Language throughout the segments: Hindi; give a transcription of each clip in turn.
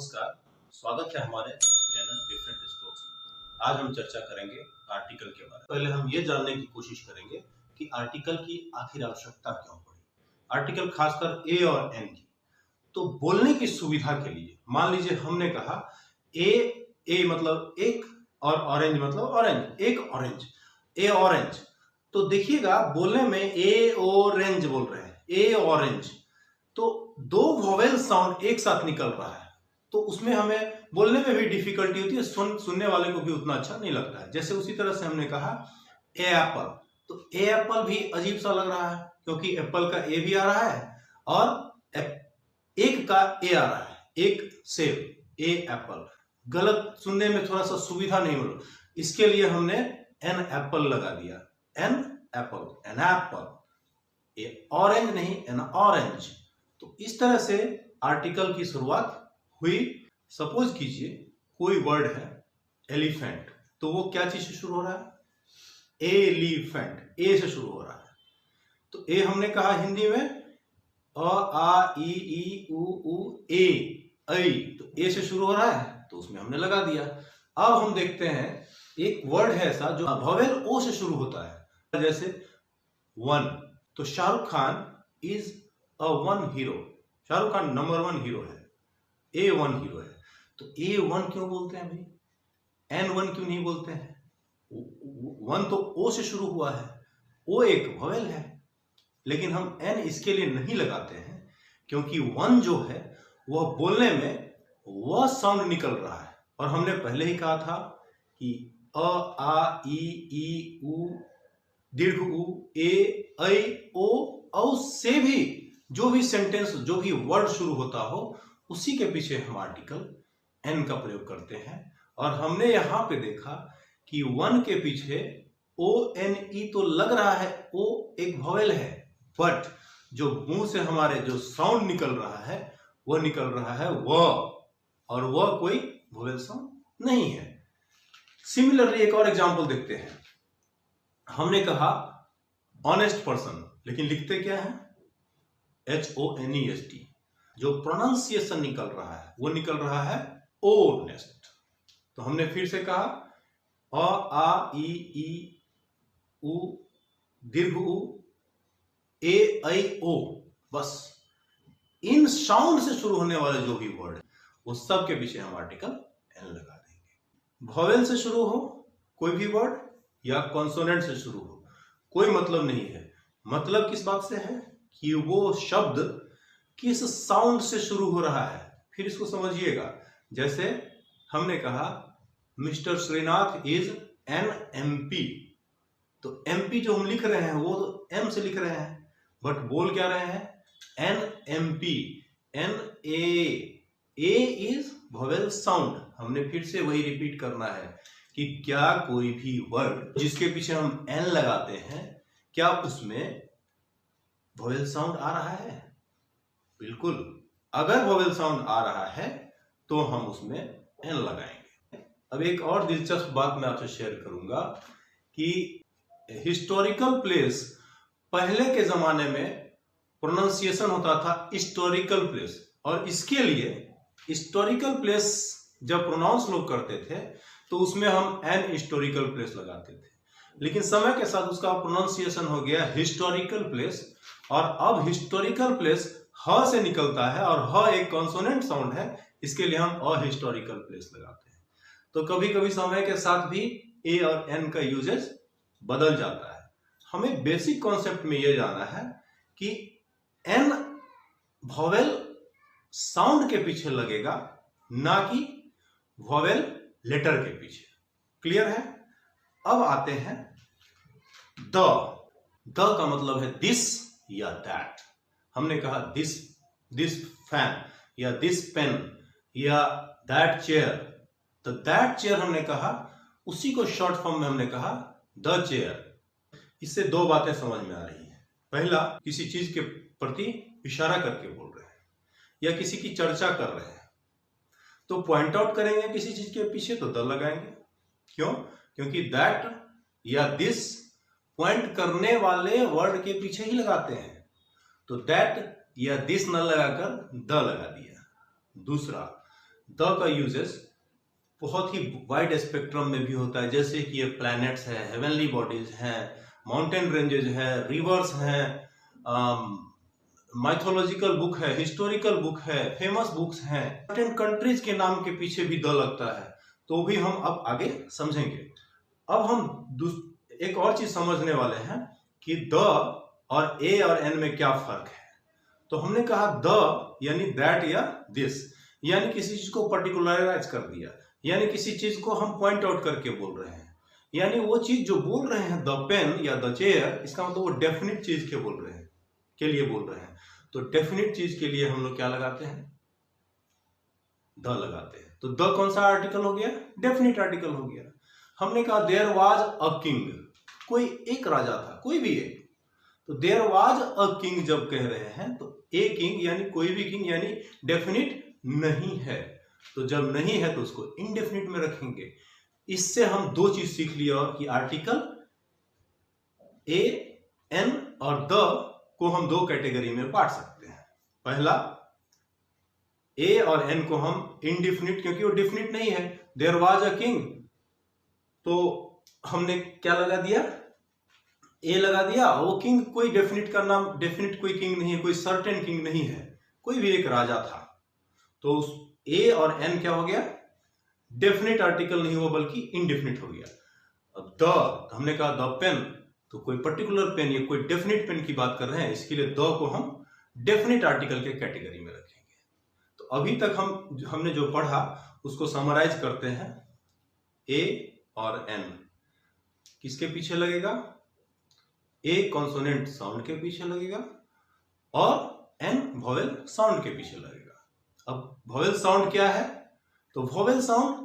नमस्कार, स्वागत है हमारे चैनल डिफरेंट स्ट्रोक्स में। आज हम चर्चा करेंगे आर्टिकल के बारे में। पहले हम ये जानने की कोशिश करेंगे कि आर्टिकल की आखिर आवश्यकता क्यों पड़ी। आर्टिकल खासकर ए और एन की। तो बोलने की सुविधा के लिए मान लीजिए हमने कहा ए मतलब एक और ऑरेंज मतलब ऑरेंज, एक ऑरेंज, ए ऑरेंज। तो देखिएगा बोलने में ए ऑरेंज बोल रहे हैं, ए ऑरेंज। तो दो वोवेल साउंड एक साथ निकल रहा है, तो उसमें हमें बोलने में भी डिफिकल्टी होती है, सुनने वाले को भी उतना अच्छा नहीं लगता है। जैसे उसी तरह से हमने कहा ए एप्पल, तो ए एप्पल भी अजीब सा लग रहा है क्योंकि एप्पल का ए भी आ रहा है और एक का ए आ रहा है, एक सेब, ए एप्पल। गलत सुनने में थोड़ा सा सुविधा नहीं मिल, इसके लिए हमने एन एप्पल लगा दिया, an apple, an apple, A orange नहीं, एन ऑरेंज। तो इस तरह से आर्टिकल की शुरुआत हुई। सपोज कीजिए कोई वर्ड है एलिफेंट, तो वो क्या चीज से शुरू हो रहा है? एलिफेंट, ए से शुरू हो रहा है। तो ए हमने कहा हिंदी में अ आ ई उ ए, ऐ, तो ए से शुरू हो रहा है तो उसमें हमने लगा दिया। अब हम देखते हैं एक वर्ड है ऐसा जो वोवेल ओ से शुरू होता है, जैसे वन। तो Shahrukh Khan is a one hero, Shahrukh Khan number 1 hero है, A1 हीरो है। तो A1 क्यों बोलते हैं भाई, N1 क्यों नहीं बोलते हैं? वन तो O से शुरू हुआ है, O एक वोवेल है, लेकिन हम N इसके लिए नहीं लगाते हैं क्योंकि वन जो है वह बोलने में वह साउंड निकल रहा है। और हमने पहले ही कहा था कि अ आ ई उ दीर्घ उ ए ऐ ओ औ से भी जो भी सेंटेंस, जो भी वर्ड शुरू होता हो, उसी के पीछे हम आर्टिकल एन का प्रयोग करते हैं। और हमने यहां पे देखा कि वन के पीछे ओ एन ई तो लग रहा है, ओ एक वोवेल है, बट जो मुंह से हमारे जो साउंड निकल रहा है वह निकल रहा है व, और वह कोई वोवेल साउंड नहीं है। सिमिलरली एक और एग्जांपल देखते हैं। हमने कहा ऑनेस्ट पर्सन, लेकिन लिखते क्या है? HONEST। जो प्रोनाउंसिएशन निकल रहा है वो निकल रहा है ओनेस्ट। तो हमने फिर से कहा अ आ ई उ दीर्घ उ ए ऐ ओ, बस इन साउंड से शुरू होने वाले जो भी वर्ड है वो सब के पीछे हम आर्टिकल एन लगा देंगे। वोवेल से शुरू हो कोई भी वर्ड या कॉन्सोनेंट से शुरू हो, कोई मतलब नहीं है। मतलब किस बात से है कि वो शब्द किस साउंड से शुरू हो रहा है। फिर इसको समझिएगा। जैसे हमने कहा mister Shrinath is an MP, तो MP जो हम लिख रहे हैं वो तो M से लिख रहे हैं, बट बोल क्या रहे हैं? NMP, A is vowel sound. हमने फिर से वही रिपीट करना है कि क्या कोई भी वर्ड जिसके पीछे हम N लगाते हैं, क्या उसमें वोवेल साउंड आ रहा है? बिल्कुल। अगर वोवेल साउंड आ रहा है तो हम उसमें एन लगाएंगे। अब एक और दिलचस्प बात मैं आपसे शेयर करूंगा कि हिस्टोरिकल प्लेस, पहले के जमाने में प्रोनाउंसिएशन होता था हिस्टोरिकल प्लेस, और इसके लिए हिस्टोरिकल प्लेस जब प्रोनाउंस लोग करते थे तो उसमें हम एन हिस्टोरिकल प्लेस लगाते थे। लेकिन समय के साथ उसका प्रोनाउंसिएशन हो गया हिस्टोरिकल प्लेस, और अब हिस्टोरिकल प्लेस ह से निकलता है और ह एक कॉन्सोनेंट साउंड है, इसके लिए हम अहिस्टोरिकल प्लेस लगाते हैं। तो कभी कभी समय के साथ भी ए और एन का यूजेज बदल जाता है। हमें बेसिक कॉन्सेप्ट में यह जानना है कि एन वोवेल साउंड के पीछे लगेगा, ना कि वोवेल लेटर के पीछे। क्लियर है? अब आते हैं द का मतलब है दिस या दैट। हमने कहा दिस फैन या दिस पेन या दैट चेयर, तो दैट चेयर हमने कहा, उसी को शॉर्ट फॉर्म में हमने कहा द चेयर। इससे दो बातें समझ में आ रही हैं। पहला, किसी चीज के प्रति इशारा करके बोल रहे हैं या किसी की चर्चा कर रहे हैं, तो पॉइंट आउट करेंगे किसी चीज के पीछे तो द लगाएंगे। क्यों? क्योंकि दैट या दिस पॉइंट करने वाले वर्ड के पीछे ही लगाते हैं, तो दैट या दिस न लगाकर द लगा दिया। दूसरा, द का यूजेस बहुत ही वाइड स्पेक्ट्रम में भी होता है, जैसे कि ये प्लैनेट्स है, हेवनली बॉडीज हैं, माउंटेन रेंजेस है, रिवर्स हैं, माइथोलॉजिकल बुक है, हिस्टोरिकल बुक है, फेमस बुक्स हैं, सर्टेन कंट्रीज के नाम के पीछे भी द लगता है, तो भी हम अब आगे समझेंगे। अब हम एक और चीज समझने वाले हैं कि द और ए और एन में क्या फर्क है। तो हमने कहा द यानी दैट या दिस, यानी किसी चीज को पर्टिकुलराइज कर दिया, यानी किसी चीज को हम पॉइंट आउट करके बोल रहे हैं, यानी वो चीज जो बोल रहे हैं द पेन या द चेयर, इसका मतलब वो डेफिनेट चीज के बोल रहे हैं, के लिए बोल रहे हैं। तो डेफिनेट चीज के लिए हम लोग क्या लगाते हैं, द लगाते हैं। तो द कौन सा आर्टिकल हो गया, डेफिनेट आर्टिकल हो गया। हमने कहा देयर वाज अ किंग, कोई एक राजा था, कोई भी एक, तो देयर वाज अ किंग जब कह रहे हैं तो ए किंग यानी कोई भी किंग यानी डेफिनेट नहीं है, तो जब नहीं है तो उसको इनडेफिनिट में रखेंगे। इससे हम दो चीज सीख लिया कि आर्टिकल ए एन और द को हम दो कैटेगरी में बांट सकते हैं। पहला, ए और एन को हम इनडिफिनिट, क्योंकि वो डिफिनिट नहीं है, देयर वाज अ किंग, तो हमने क्या लगा दिया, ए लगा दिया। वो किंग कोई डेफिनिट का नाम, डेफिनिट कोई किंग नहीं है, कोई सर्टेन किंग नहीं है, कोई भी एक राजा था। तो ए और एन क्या हो गया, डेफिनिट आर्टिकल नहीं हुआ बल्कि इनडेफिनिट हो गया। अब द, हमने कहा द पेन, तो कोई पर्टिकुलर पेन या कोई डेफिनिट पेन की बात कर रहे हैं, इसके लिए द को हम डेफिनिट आर्टिकल के कैटेगरी में रखेंगे। तो अभी तक हमने जो पढ़ा उसको समराइज करते हैं। ए और एन किसके पीछे लगेगा, ए कॉन्सोनेंट साउंड के पीछे लगेगा और एन वोवेल साउंड के पीछे लगेगा। अब वोवेल साउंड क्या है, तो वोवेल साउंड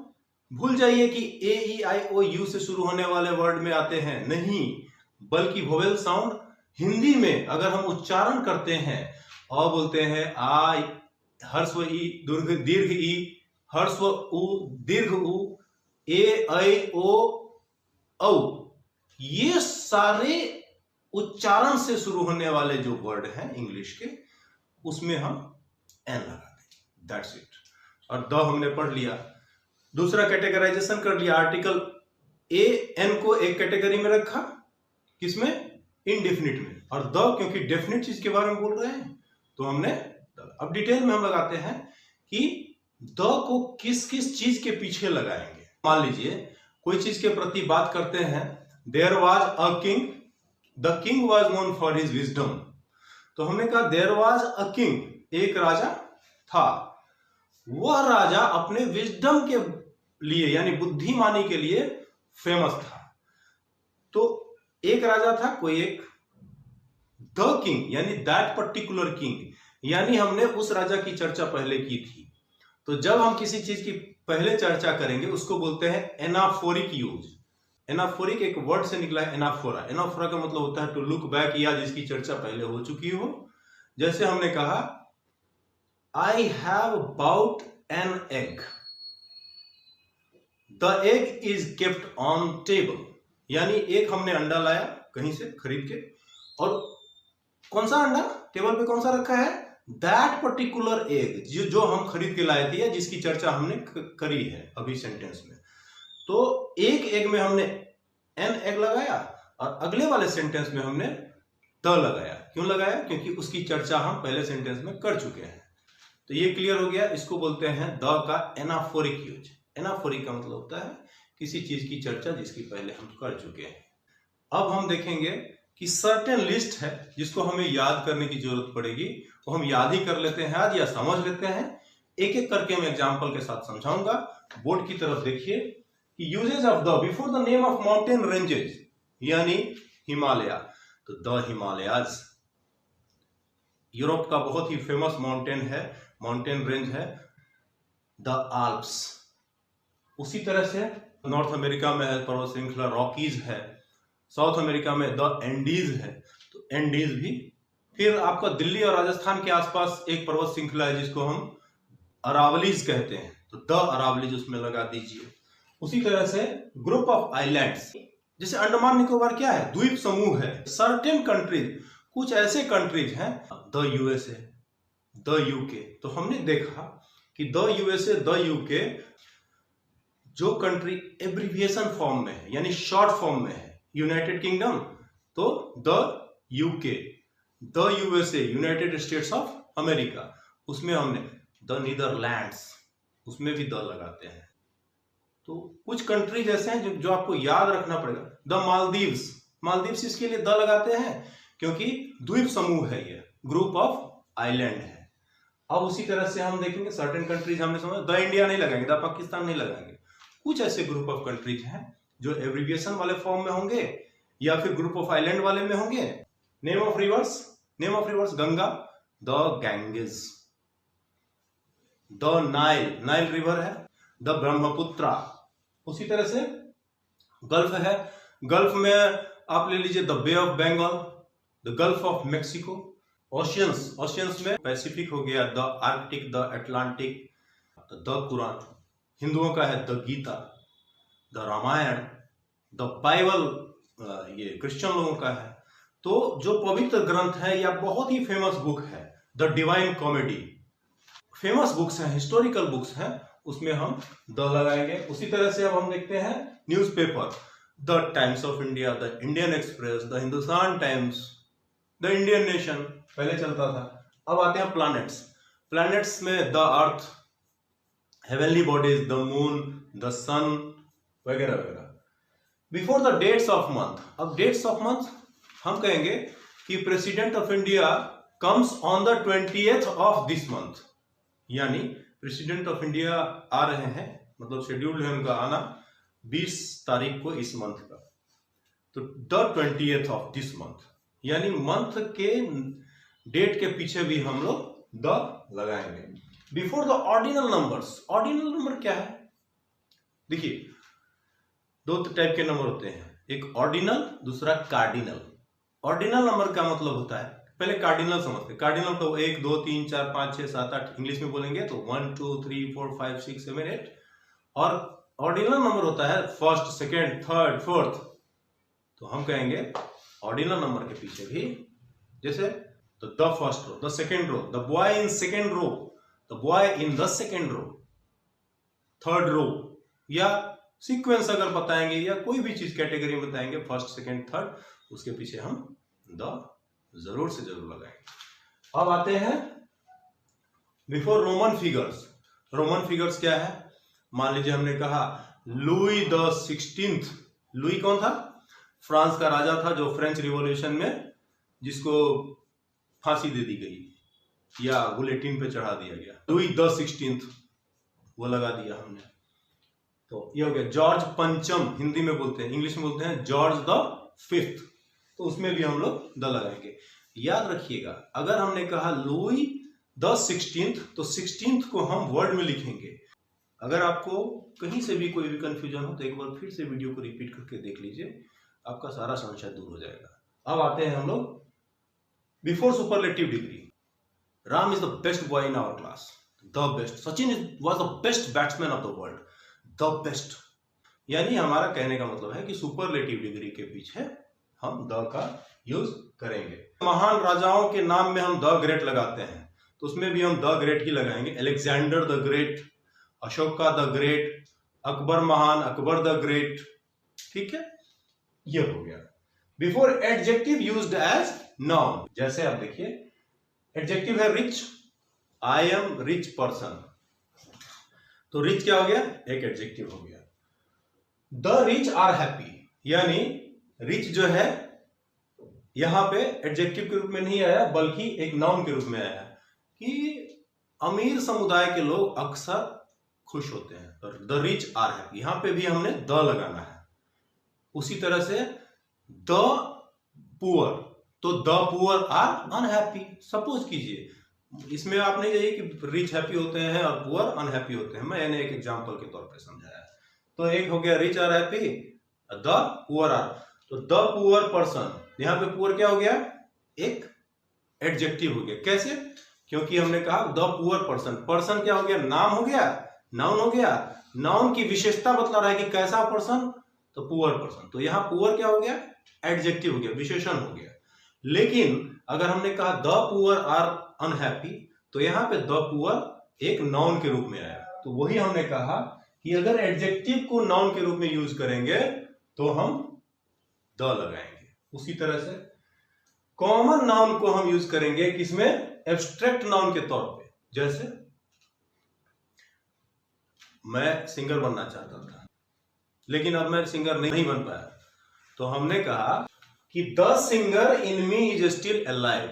भूल जाइए कि ए ई आई ओ यू से शुरू होने वाले वर्ड में आते हैं, नहीं, बल्कि वोवेल साउंड हिंदी में अगर हम उच्चारण करते हैं और बोलते हैं आई, हर्स्व ई, दीर्घ ई, हर्स्व उ, दीर्घ उ, ए ऐ ओ औ, ये सारे उच्चारण से शुरू होने वाले जो वर्ड हैं इंग्लिश के, उसमें हम एन लगा देंगे, दैट्स इट। और द हमने पढ़ लिया। दूसरा कैटेगराइजेशन कर लिया, आर्टिकल ए एन को एक कैटेगरी में रखा, किसमें, इनडेफिनिट में, और द क्योंकि डेफिनिट चीज के बारे में बोल रहे हैं तो हमने द। अब डिटेल में हम लगाते हैं कि द को किस किस चीज के पीछे लगाएंगे। मान लीजिए कोई चीज के प्रति बात करते हैं, there was a king, the king was known for his wisdom, तो हमने कहा देयर वाज अ किंग, एक राजा था, वह राजा अपने विजडम के लिए यानी बुद्धिमानी के लिए फेमस था। तो एक राजा था, कोई एक, द किंग यानी दैट पर्टिकुलर किंग, यानी हमने उस राजा की चर्चा पहले की थी। तो जब हम किसी चीज की पहले चर्चा करेंगे उसको बोलते हैं एनाफोरिक यूज। एनाफोरिक एक वर्ड से निकला है, एनाफोरा। एनाफोरा का मतलब होता है टू लुक बैक, या जिसकी चर्चा पहले हो चुकी हो। जैसे हमने कहा I have bought an egg, the egg is kept on table, यानी एक हमने अंडा लाया कहीं से खरीद के, और कौन सा अंडा टेबल पे कौन सा रखा है, दैट पर्टिकुलर एग, जो हम खरीद के लाए थे या जिसकी चर्चा हमने करी है अभी सेंटेंस में। तो एक एग में हमने एन एग लगाया और अगले वाले सेंटेंस में हमने द लगाया। क्यों लगाया, क्योंकि उसकी चर्चा हम पहले सेंटेंस में कर चुके हैं। तो ये क्लियर हो गया, इसको बोलते हैं द का एनाफोरिक यूज। एनाफोरिक का मतलब होता है किसी चीज की चर्चा जिसकी पहले हम कर चुके हैं। अब हम देखेंगे कि सर्टेन लिस्ट है जिसको हमें याद करने की जरूरत पड़ेगी, वो हम याद ही कर लेते हैं आज या समझ लेते हैं। एक एक करके मैं एग्जांपल के साथ समझाऊंगा। बोर्ड की तरफ देखिए कि uses of the before the name of mountain ranges, यानी हिमालय, तो द हिमालयाज यूरोप का बहुत ही फेमस माउंटेन है, माउंटेन रेंज है द आल्प्स। उसी तरह से नॉर्थ अमेरिका में है पर्वत श्रृंखला रॉकीज है, साउथ अमेरिका में द एंडीज है, तो एंडीज भी। फिर आपका दिल्ली और राजस्थान के आसपास एक पर्वत श्रृंखला है जिसको हम अरावलीज कहते हैं, तो द अरावलीज उसमें लगा दीजिए। उसी तरह से ग्रुप ऑफ आइलैंड्स, जैसे अंडमान निकोबार क्या है, द्वीप समूह है। सर्टेन कंट्रीज, कुछ ऐसे कंट्रीज हैं, द यूएसए, द यूके। तो हमने देखा कि द यूएसए, द यूके, जो कंट्री एब्रिविएशन फॉर्म में है यानी शॉर्ट फॉर्म में है, यूनाइटेड किंगडम तो the UK, the USA United states of America, उसमें हमने द नीदरलैंड्स, उसमें भी द लगाते हैं। तो कुछ कंट्रीज ऐसे हैं जो आपको याद रखना पड़ेगा। द मालदीव्स, मालदीव्स इसके लिए द लगाते हैं क्योंकि द्वीप समूह है, ये ग्रुप ऑफ आइलैंड है। अब उसी तरह से हम देखेंगे सर्टेन कंट्रीज हमने समझा, द इंडिया नहीं लगाएंगे, द पाकिस्तान नहीं लगाएंगे। कुछ ऐसे ग्रुप ऑफ कंट्रीज हैं जो एब्रिविएशन वाले फॉर्म में होंगे या फिर ग्रुप ऑफ आइलैंड वाले में होंगे। Name of reverse, name of reverse Ganga, the Ganges, the Nile, Nile river है, द ब्रह्मपुत्रा। उसी तरह से गल्फ है, गल्फ में आप ले लीजिए the Bay of Bengal, the Gulf of Mexico. Oceans, oceans में पैसिफिक हो गया, the Arctic, the Atlantic, the Quran हिंदुओं का है, the Gita, the Ramayan, the Bible ये क्रिश्चियन लोगों का है। तो जो पवित्र ग्रंथ है या बहुत ही फेमस बुक है the divine comedy, famous books हैं, हिस्टोरिकल बुक्स हैं, उसमें हम द लगाएंगे। उसी तरह से अब हम देखते हैं newspaper, the Times of India, the Indian Express, the Hindustan Times, the Indian Nation पहले चलता था। अब आते हैं प्लैनेट्स, प्लैनेट्स में the earth, heavenly bodies, the moon, the sun वगैरह वगैरह। Before the dates of month, अब डेट्स ऑफ मंथ हम कहेंगे कि president of India comes on the 20th of this month, यानी प्रेसिडेंट ऑफ इंडिया आ रहे हैं, मतलब शेड्यूल है उनका आना 20 तारीख को इस मंथ का, तो the 20th of this month, यानी मंथ के डेट के पीछे भी हम लोग द लगाएंगे। Before the ordinal numbers, ordinal number क्या है? देखिए दो टाइप के नंबर होते हैं, एक ऑर्डिनल, दूसरा कार्डिनल। ऑर्डिनल नंबर का मतलब होता है, पहले कार्डिनल समझते हैं। कार्डिनल तो 1 2 3 4 5 6 7 8 इंग्लिश में बोलेंगे तो 1 2 3 4 5 6 7 8, और ऑर्डिनल नंबर होता है फर्स्ट, सेकेंड, थर्ड, फोर्थ। तो हम कहेंगे ऑर्डिनल नंबर के पीछे भी, जैसे तो the first row, the second row, the boy in second row, the boy in the second row, third row, या सीक्वेंस अगर बताएंगे या कोई भी चीज कैटेगरी में बताएंगे फर्स्ट, सेकेंड, थर्ड, उसके पीछे हम द जरूर से जरूर लगाएंगे। अब आते हैं before Roman figures. Roman figures क्या है? मान लीजिए हमने कहा लुई द 16th, लुई कौन था? फ्रांस का राजा था जो फ्रेंच रिवॉल्यूशन में जिसको फांसी दे दी गई या गुलेटिन पे चढ़ा दिया गया, लुई द 16th वो लगा दिया हमने। तो ये हो गया जॉर्ज पंचम, हिंदी में बोलते हैं, इंग्लिश में बोलते हैं जॉर्ज द 5th, तो उसमें भी हम लोग द लगाएंगे। याद रखिएगा अगर हमने कहा लुई द 16th तो 16th को हम वर्ड में लिखेंगे। अगर आपको कहीं से भी कोई भी कंफ्यूजन हो तो एक बार फिर से वीडियो को रिपीट करके देख लीजिए, आपका सारा संशय दूर हो जाएगा। अब आते हैं हम लोग before superlative degree. Ram is the best boy in our class, the best. Sachin was the best batsman of the world, the best. यानी हमारा कहने का मतलब है कि सुपरलेटिव डिग्री के पीछे हम द का यूज करेंगे। महान राजाओं के नाम में हम द ग्रेट लगाते हैं तो उसमें भी हम द ग्रेट ही लगाएंगे। Alexander the great, Ashoka the great, Akbar महान, अकबर द ग्रेट, ठीक है, ये हो गया। Before adjective used as noun, जैसे आप देखिए एडजेक्टिव है rich, I am rich person, तो रिच क्या हो गया? एक एडजेक्टिव हो गया। द रिच आर हैप्पी, यानी रिच जो है यहां पे एडजेक्टिव के रूप में नहीं आया बल्कि एक नाउन के रूप में आया कि अमीर समुदाय के लोग अक्सर खुश होते हैं, तो द रिच आर हैप्पी, यहां पे भी हमने द लगाना है। उसी तरह से द पुअर, तो the poor are unhappy. Suppose कीजिए इसमें आप नहीं जाइए कि रिच हैप्पी होते हैं और पुअर अनहैप्पी होते हैं, मैंने एक एग्जांपल के तौर पे समझाया। तो एक हो गया rich are happy, the poor are, तो द पुअर पर्सन, यहां पे पुअर क्या हो गया? एक एडजेक्टिव हो गया। कैसे? क्योंकि हमने कहा द पुअर पर्सन, पर्सन क्या हो गया? नाम हो गया, नाउन हो गया, नाउन की विशेषता बतला रहा है कि कैसा पर्सन, तो पुअर पर्सन, तो यहां पुअर क्या हो गया? एडजेक्टिव हो गया, विशेषण हो गया। लेकिन अगर हमने कहा द पुअर आर अनहैप्पी तो यहां पे द पुअर एक नाउन के रूप में आया। तो वही हमने कहा कि अगर एडजेक्टिव को नाउन के रूप में यूज करेंगे तो हम द लगाएंगे। उसी तरह से कॉमन नाउन को हम यूज करेंगे किसमें? एब्स्ट्रैक्ट नाउन के तौर पे। जैसे मैं सिंगर बनना चाहता था लेकिन अब मैं सिंगर नहीं बन पाया, तो हमने कहा कि the singer in me is still alive.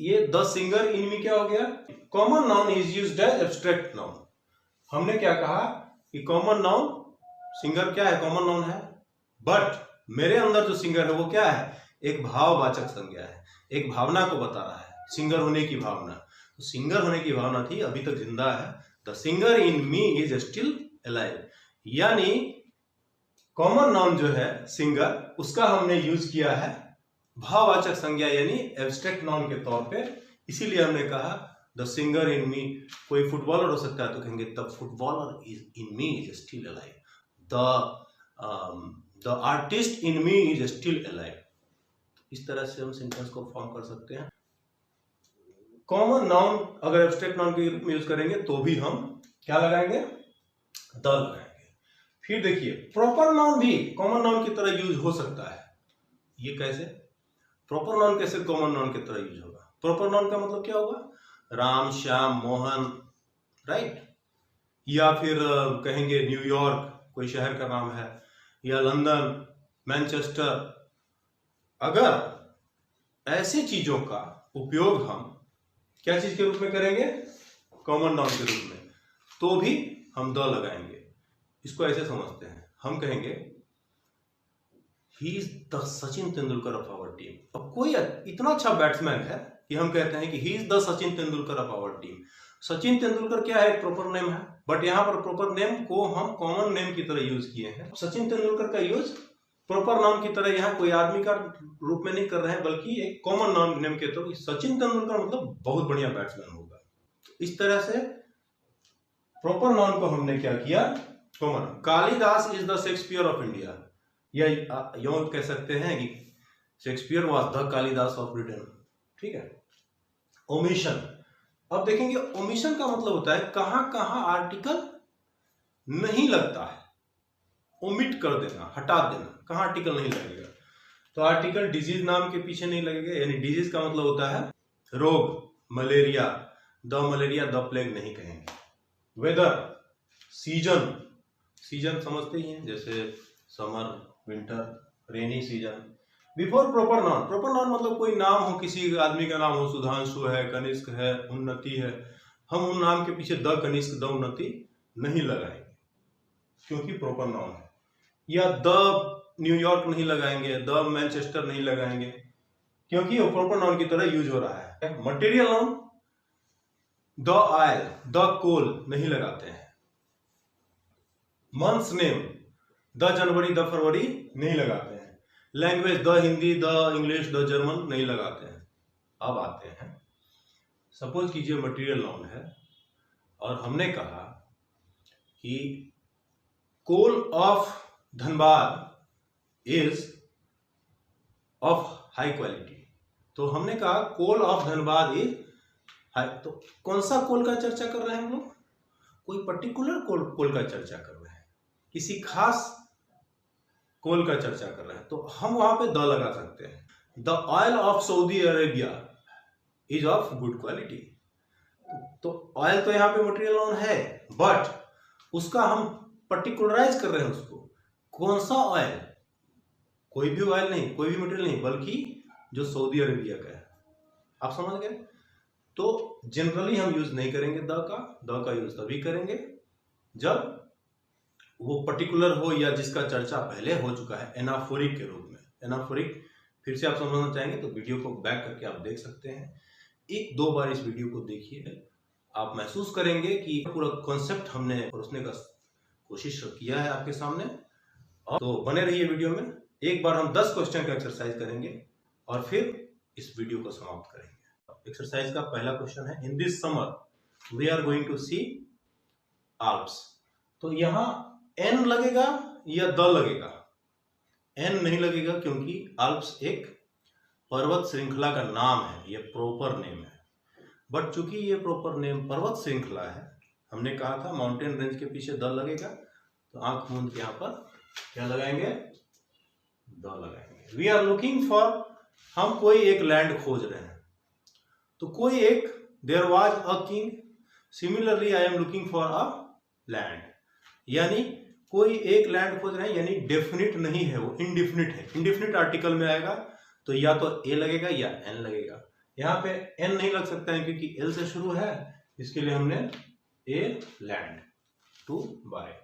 ये द सिंगर इन मी क्या हो गया? Common noun is used as abstract noun. हमने क्या कहा कि कॉमन नाउन, सिंगर क्या है? कॉमन नाउन है, बट मेरे अंदर जो सिंगर है वो क्या है? एक भाववाचक संज्ञा है, एक भावना को बता रहा है, सिंगर होने की भावना। तो सिंगर होने की भावना थी, अभी तक जिंदा है। The singer in me is still alive, यानी कॉमन नाउन जो है सिंगर, उसका हमने यूज किया है भाववाचक संज्ञा यानी एब्स्ट्रैक्ट नाउन के तौर पे। इसीलिए हमने कहा द सिंगर इन मी। कोई फुटबॉलर हो सकता है तो कहेंगे the footballer is in me is still alive, the artist in me is still alive. इस तरह से हम सेंटेंस को फॉर्म कर सकते हैं। कॉमन नाउन अगर एब्स्ट्रैक्ट नाउन के रूप में यूज करेंगे तो भी हम क्या लगाएंगे? द लगाएंगे। फिर देखिए प्रॉपर नाउन भी कॉमन नाउन की तरह यूज हो सकता है। ये कैसे? प्रॉपर नाउन कैसे कॉमन नाउन की तरह यूज होगा? प्रॉपर नाउन का मतलब क्या होगा? राम, श्याम, मोहन, राइट? या फिर कहेंगे न्यूयॉर्क, कोई शहर का नाम है, या लंदन, मैनचेस्टर। अगर ऐसी चीजों का उपयोग हम क्या चीज के रूप में करेंगे? कॉमन नाउन के रूप में, तो भी हम द लगाएंगे। इसको ऐसे समझते हैं, हम कहेंगे he is the Sachin Tendulkar of our team. अब कोई इतना अच्छा बैट्समैन है कि हम कहते हैं कि he is the Sachin Tendulkar of our team. Sachin Tendulkar क्या है? प्रॉपर नेम है, बट यहाँ पर प्रॉपर नेम को हम कॉमन नेम की तरह यूज किए हैं। सचिन तेंदुलकर का यूज प्रॉपर नाउन की तरह यहाँ कोई आदमी का रूप में नहीं कर रहे हैं, बल्कि एक कॉमन नाउन नेम के तौर। सचिन तेंदुलकर मतलब बहुत बढ़िया बैट्समैन होगा। इस तरह से प्रॉपर नाउन को हमने क्या किया? Common. Kalidas is the Shakespeare of India, या यूं कह सकते हैं कि Shakespeare was the Kalidas of Britain. ठीक है। ओमिशन। अब देखेंगे ओमिशन का मतलब होता है कहां कहां आर्टिकल नहीं लगता है, ओमिट कर देना, हटा देना। कहां आर्टिकल नहीं लगेगा? तो आर्टिकल डिजीज नाम के पीछे नहीं लगेगा, यानी डिजीज का मतलब होता है रोग, malaria, the malaria, the plague नहीं कहेंगे। वेदर, सीजन, सीजन समझते ही हैं, जैसे summer, winter, rainy season. Before proper noun, proper noun मतलब कोई नाम हो, किसी आदमी का नाम हो, सुधांशु है, कनिष्क है, उन्नति है, हम उन नाम के पीछे द कनिष्क, द उन्नति नहीं लगाएंगे क्योंकि प्रॉपर नाउन है। या द न्यूयॉर्क नहीं लगाएंगे, द मैनचेस्टर नहीं लगाएंगे क्योंकि वो प्रॉपर नाउन की तरह यूज हो रहा है। Material noun the oil, the coal नहीं लगाते हैं। Months name the January, the February नहीं लगाते हैं। Language the Hindi, the English, the German नहीं लगाते हैं। अब आते हैं, सपोज कीजिए मटेरियल नाउन है और हमने कहा कि coal of Dhanbad is of high quality. तो हमने कहा coal of Dhanbad is high. तो कौन सा कोल का चर्चा कर रहे हैं हम लोग? कोई पर्टिकुलर कोल का चर्चा कर रहे हैं, किसी खास कोल का चर्चा कर रहे हैं, तो हम वहां पे द लगा सकते हैं। The oil of Saudi Arabia is of good quality. तो ऑयल तो यहाँ पे मटेरियल नाउन है, बट उसका हम पर्टिकुलराइज कर रहे हैं उसको। कौन सा ऑयल? कोई भी ऑयल नहीं, कोई भी मटेरियल नहीं, बल्कि जो सऊदी अरेबिया का है। आप समझ गए? तो जनरली हम यूज नहीं करेंगे द का यूज तभी करेंगे जब वो पर्टिकुलर हो या जिसका चर्चा पहले हो चुका है, एनाफोरिक के रूप में। एनाफोरिक फिर से आप समझना चाहेंगे तो वीडियो को बैक करके आप देख सकते हैं। एक दो बार इस वीडियो को देखिए, आप महसूस करेंगे कि पूरा कॉन्सेप्ट हमने परोसने का कोशिश किया है आपके सामने। तो बने रहिए वीडियो में। एक बार हम 10 क्वेश्चन का एक्सरसाइज करेंगे और फिर इस वीडियो को समाप्त करेंगे। एक्सरसाइज का पहला क्वेश्चन है, in this summer we are going to see Alps. तो यहाँ एन लगेगा या द लगेगा? एन नहीं लगेगा क्योंकि आल्प्स एक पर्वत श्रृंखला का नाम है, ये प्रॉपर नेम है। बट चूंकि ये प्रॉपर नेम पर्वत श्रृंखला है हमने कहा था माउंटेन रेंज के पीछे द लगेगा, तो आंख मूंद के यहाँ पर क्या लगाएंगे, द लगाएंगे। वी आर लुकिंग फॉर, हम कोई एक लैंड खोज रहे हैं, तो कोई एक, there was a king, similarly I am looking for a land, यानी कोई एक लैंड खोज रहे हैं, यानी डेफिनिट नहीं है, वो इनडिफिनिट है। इनडिफिनिट आर्टिकल में आएगा तो या तो ए लगेगा या एन लगेगा। यहाँ पे एन नहीं लग सकता है क्योंकि एल से शुरू है, इसके लिए हमने ए लैंड टू बाय।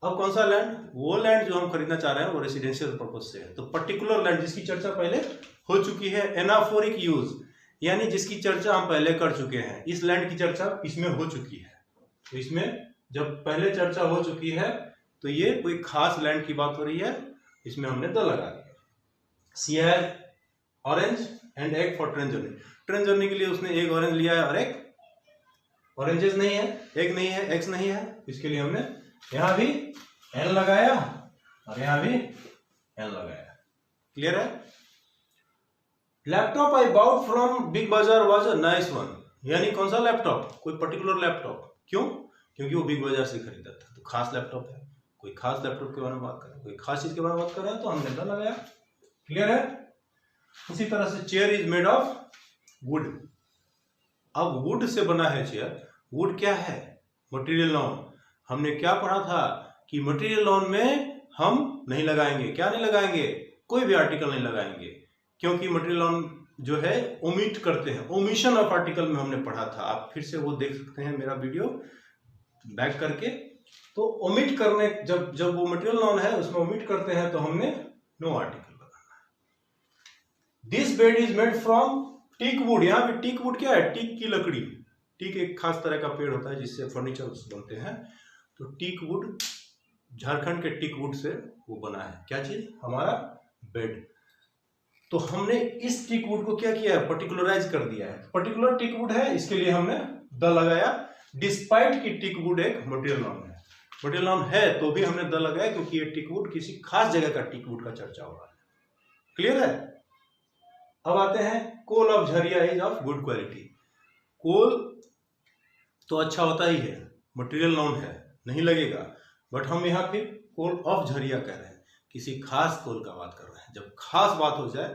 अब कौन सा लैंड, वो लैंड जो हम खरीदना चाह रहे हैं वो रेसिडेंशियल पर्पज से है, तो पर्टिकुलर लैंड जिसकी चर्चा पहले हो चुकी है, एनाफोरिक यूज, यानी जिसकी चर्चा हम पहले कर चुके हैं। इस लैंड की चर्चा इसमें हो चुकी है, तो इसमें जब पहले चर्चा हो चुकी है तो ये कोई खास लैंड की बात हो रही है, इसमें हमने द लगा दिया। She has orange and egg for train journey, train journey के लिए उसने एक ऑरेंज लिया है और एक ऑरेंजेस नहीं है, एग नहीं है, एग्स नहीं है, इसके लिए हमने यहां भी एन लगाया और यहां भी एन लगाया। क्लियर है। Laptop I bought from Big Bazaar was a nice one, यानी कौन सा लैपटॉप, कोई पर्टिकुलर लैपटॉप, क्यों, क्योंकि वो बिग बाजार से खरीदा था, तो खास लैपटॉप है। कोई खास लैपटॉप के बारे में बात करें, कोई खास चीज के बारे में बात कर रहे हैं तो हमने द लगाया। क्लियर है। उसी तरह से chair is made of would, अब वुड से बना है चेयर। वुड क्या है, मटेरियल नॉन। हमने क्या पढ़ा था कि मटेरियल नॉन में हम नहीं लगाएंगे, क्या नहीं लगाएंगे, कोई भी आर्टिकल नहीं लगाएंगे, क्योंकि मटेरियल नॉन जो है ओमिट करते हैं। ओमिशन ऑफ आर्टिकल में हमने पढ़ा था, आप फिर से वो देख सकते हैं मेरा वीडियो बैक करके। तो ओमिट करने, जब वो मटेरियल नॉन है उसमें ओमिट करते हैं तो हमने नो आर्टिकल लगाना है। This bed is made from teak wood, यहाँ पे टीक वुड क्या है, टीक की लकड़ी। टीक एक खास तरह का पेड़ होता है जिससे फर्नीचर बनते हैं, तो टीक वुड, झारखंड के टीक वुड से वो बना है क्या चीज, हमारा बेड। तो हमने इस टीक वुड को क्या किया है, पर्टिकुलराइज कर दिया है। पर्टिकुलर टीक वुड है, इसके लिए हमने द लगाया, डिस्पाइट की टीक वुड एक मटेरियल नॉन है। मटेरियल नॉन है तो भी हमने द लगाया क्योंकि ये टीक वुड किसी खास जगह का टीक वुड का चर्चा हो रहा है। क्लियर है। अब आते हैं, coal of Jharia is of good quality. Coal तो अच्छा होता ही है, मटेरियल नॉन है, नहीं लगेगा, बट हम यहाँ पे कोल ऑफ झरिया कह रहे हैं, किसी खास कोल का बात कर रहे हैं। जब खास बात हो जाए,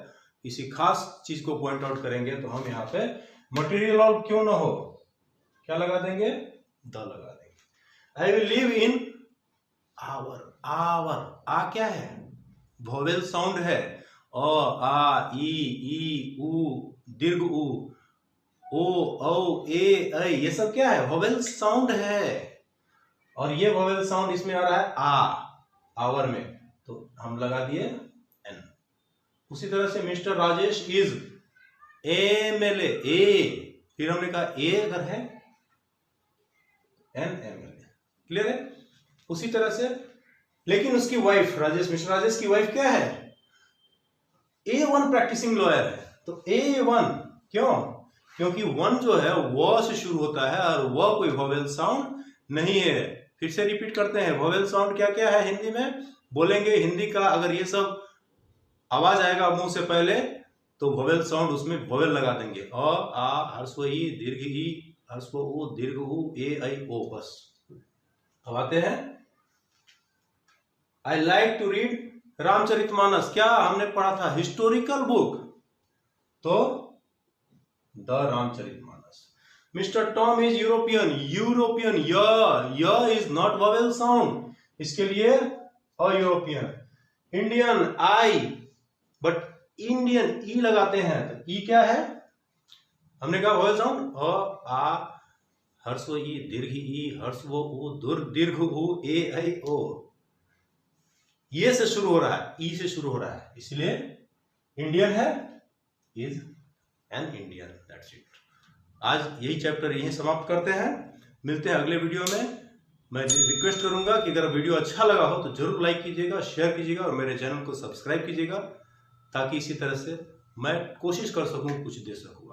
किसी खास चीज को पॉइंट आउट करेंगे तो हम यहाँ पे मटेरियल नॉन क्यों ना हो, क्या लगा देंगे, द लगा देंगे। I will live in our, our, आ क्या है, वोवेल साउंड है, अ आ ई उ दीर्घ उ, ओ औ ए ऐ, ये सब क्या है, वोवेल साउंड है। और ये वोवेल साउंड इसमें आ रहा है आवर में, तो हम लगा दिए एन। उसी तरह से मिस्टर राजेश इज MLA, ए, फिर हमने कहा ए अगर है NMLA। क्लियर है। उसी तरह से, लेकिन उसकी वाइफ राजेश, मिस्टर राजेश की वाइफ क्या है, A1 प्रैक्टिसिंग लॉयर है। तो A1 क्यों, क्योंकि वन जो है वो से शुरू होता है और वह कोई वोवेल साउंड नहीं है। फिर से रिपीट करते हैं, वोवेल साउंड क्या क्या है हिंदी में बोलेंगे, हिंदी का अगर ये सब आवाज आएगा मुंह से पहले तो वोवेल साउंड उसमें वोवेल लगा देंगे, अ आ ह्रस्व ई दीर्घ ई ह्रस्व उ दीर्घ उ ए ऐ ओ, बस। अब आते हैं, I like to read Ramcharitmanas, क्या हमने पढ़ा था, हिस्टोरिकल बुक, तो the Ramcharitmanas. Mister Tom is European, European, U is not vowel sound, इसके लिए a European. Indian I, but Indian ई लगाते हैं, तो ई क्या है, हमने कहा वोवेल साउंड, अ आ ह्रस्व ई दीर्घ ई ह्रस्व उ दीर्घ उ ए ऐ ओ, ये से शुरू हो रहा है, ई से शुरू हो रहा है, इसलिए इंडियन है, is an Indian. That's it. आज यही चैप्टर यहीं समाप्त करते हैं, मिलते हैं अगले वीडियो में। मैं रिक्वेस्ट करूंगा कि अगर वीडियो अच्छा लगा हो तो जरूर लाइक कीजिएगा, शेयर कीजिएगा और मेरे चैनल को सब्सक्राइब कीजिएगा, ताकि इसी तरह से मैं कोशिश कर सकूं कुछ दे सकूं।